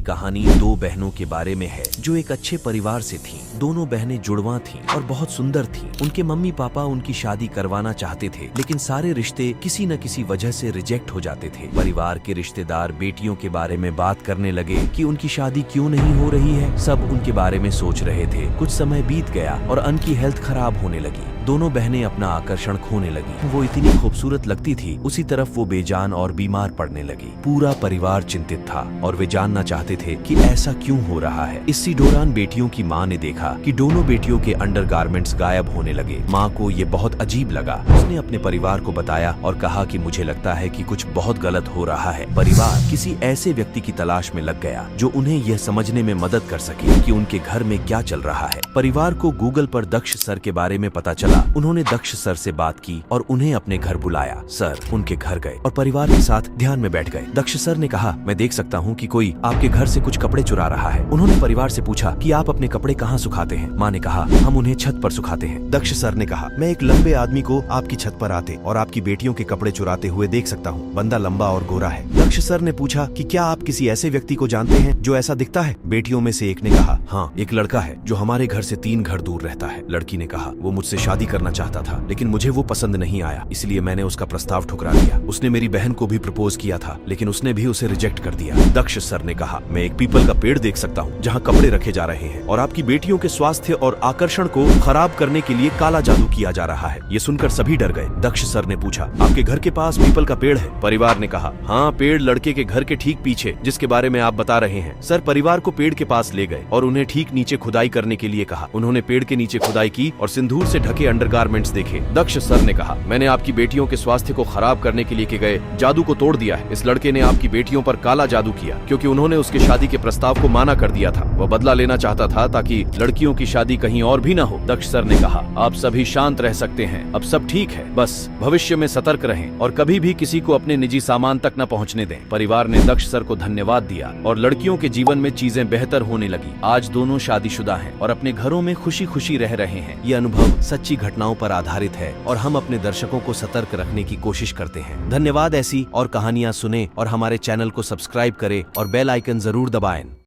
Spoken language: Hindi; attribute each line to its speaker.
Speaker 1: कहानी दो बहनों के बारे में है जो एक अच्छे परिवार से थीं। दोनों बहनें जुड़वा थीं और बहुत सुंदर थीं। उनके मम्मी पापा उनकी शादी करवाना चाहते थे, लेकिन सारे रिश्ते किसी न किसी वजह से रिजेक्ट हो जाते थे। परिवार के रिश्तेदार बेटियों के बारे में बात करने लगे कि उनकी शादी क्यों नहीं हो रही है। सब उनके बारे में सोच रहे थे। कुछ समय बीत गया और अन की हेल्थ खराब होने लगी। दोनों बहनें अपना आकर्षण खोने लगी। वो इतनी खूबसूरत लगती थी, उसी तरफ वो बेजान और बीमार पड़ने लगी। पूरा परिवार चिंतित था और वे जानना चाहते थे कि ऐसा क्यों हो रहा है। इसी दौरान बेटियों की माँ ने देखा कि दोनों बेटियों के अंडरगारमेंट्स गायब होने लगे। माँ को ये बहुत अजीब लगा। उसने अपने परिवार को बताया और कहा कि मुझे लगता है कि कुछ बहुत गलत हो रहा है। परिवार किसी ऐसे व्यक्ति की तलाश में लग गया जो उन्हें यह समझने में मदद कर सके कि उनके घर में क्या चल रहा है। परिवार को गूगल पर दक्ष सर के बारे में पता चला। उन्होंने दक्ष सर से बात की और उन्हें अपने घर बुलाया। सर उनके घर गए और परिवार के साथ ध्यान में बैठ गए। दक्ष सर ने कहा, मैं देख सकता हूँ कि कोई आपके घर से कुछ कपड़े चुरा रहा है। उन्होंने परिवार से पूछा कि आप अपने कपड़े कहाँ सुखाते हैं। माँ ने कहा, हम उन्हें छत पर सुखाते हैं। दक्ष सर ने कहा, मैं एक लंबे आदमी को आपकी छत पर आते और आपकी बेटियों के कपड़े चुराते हुए देख सकता हूँ। बंदा लंबा और गोरा है। दक्ष सर ने पूछा कि क्या आप किसी ऐसे व्यक्ति को जानते हैं जो ऐसा दिखता है। बेटियों में से एक ने कहा, हाँ, एक लड़का है जो हमारे घर से 3 घर दूर रहता है। लड़की ने कहा, वो मुझसे शादी करना चाहता था, लेकिन मुझे वो पसंद नहीं आया, इसलिए मैंने उसका प्रस्ताव ठुकरा दिया। उसने मेरी बहन को भी प्रपोज किया था, लेकिन उसने भी उसे रिजेक्ट कर दिया। दक्ष सर ने कहा, मैं एक पीपल का पेड़ देख सकता हूँ जहाँ कपड़े रखे जा रहे हैं और आपकी बेटियों के स्वास्थ्य और आकर्षण को खराब करने के लिए काला जादू किया जा रहा है। ये सुनकर सभी डर गए। दक्ष सर ने पूछा, आपके घर के पास पीपल का पेड़ है? परिवार ने कहा, हाँ, पेड़ लड़के के घर के ठीक पीछे जिसके बारे में आप बता रहे हैं। सर परिवार को पेड़ के पास ले गए और उन्हें ठीक नीचे खुदाई करने के लिए कहा। उन्होंने पेड़ के नीचे खुदाई की और सिंदूर से ढके अंडरगारमेंट्स देखे। दक्ष सर ने कहा, मैंने आपकी बेटियों के स्वास्थ्य को खराब करने के लिए किए गए जादू को तोड़ दिया है। इस लड़के ने आपकी बेटियों पर काला जादू किया क्योंकि उन्होंने उसके शादी के प्रस्ताव को माना कर दिया था। वह बदला लेना चाहता था ताकि लड़कियों की शादी कहीं और भी न हो। दक्ष सर ने कहा, आप सभी शांत रह सकते हैं, अब सब ठीक है। बस भविष्य में सतर्क रहें और कभी भी किसी को अपने निजी सामान तक न पहुंचने दें। परिवार ने दक्ष सर को धन्यवाद दिया और लड़कियों के जीवन में चीजें बेहतर होने लगी। आज दोनों शादीशुदा हैं और अपने घरों में खुशी खुशी रह रहे हैं। ये अनुभव सच्ची घटनाओं पर आधारित है और हम अपने दर्शकों को सतर्क रखने की कोशिश करते हैं। धन्यवाद। ऐसी और कहानियां सुने और हमारे चैनल को सब्सक्राइब करें और बेल आइकन जरूर दबाएं।